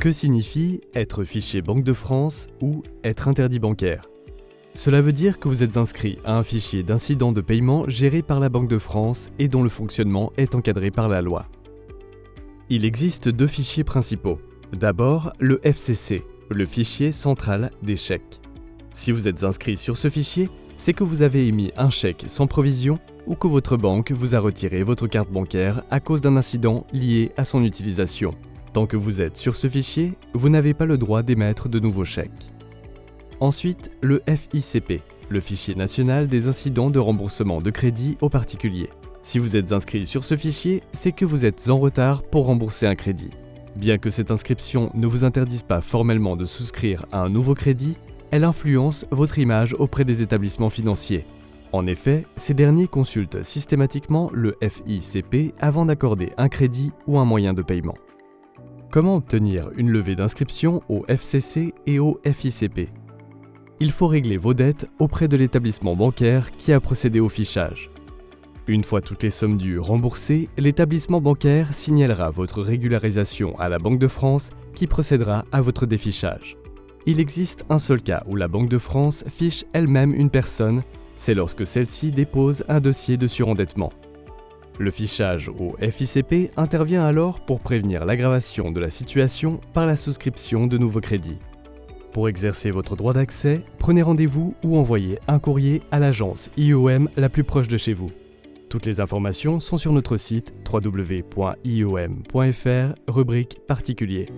Que signifie être fiché Banque de France ou être interdit bancaire? Cela veut dire que vous êtes inscrit à un fichier d'incidents de paiement géré par la Banque de France et dont le fonctionnement est encadré par la loi. Il existe deux fichiers principaux. D'abord, le FCC, le fichier central des chèques. Si vous êtes inscrit sur ce fichier, c'est que vous avez émis un chèque sans provision ou que votre banque vous a retiré votre carte bancaire à cause d'un incident lié à son utilisation. Tant que vous êtes sur ce fichier, vous n'avez pas le droit d'émettre de nouveaux chèques. Ensuite, le FICP, le fichier national des incidents de remboursement de crédit aux particuliers. Si vous êtes inscrit sur ce fichier, c'est que vous êtes en retard pour rembourser un crédit. Bien que cette inscription ne vous interdise pas formellement de souscrire à un nouveau crédit, elle influence votre image auprès des établissements financiers. En effet, ces derniers consultent systématiquement le FICP avant d'accorder un crédit ou un moyen de paiement. Comment obtenir une levée d'inscription au FCC et au FICP? Il faut régler vos dettes auprès de l'établissement bancaire qui a procédé au fichage. Une fois toutes les sommes dues remboursées, l'établissement bancaire signalera votre régularisation à la Banque de France qui procédera à votre défichage. Il existe un seul cas où la Banque de France fiche elle-même une personne, c'est lorsque celle-ci dépose un dossier de surendettement. Le fichage au FICP intervient alors pour prévenir l'aggravation de la situation par la souscription de nouveaux crédits. Pour exercer votre droit d'accès, prenez rendez-vous ou envoyez un courrier à l'agence IOM la plus proche de chez vous. Toutes les informations sont sur notre site www.iom.fr, rubrique particulier.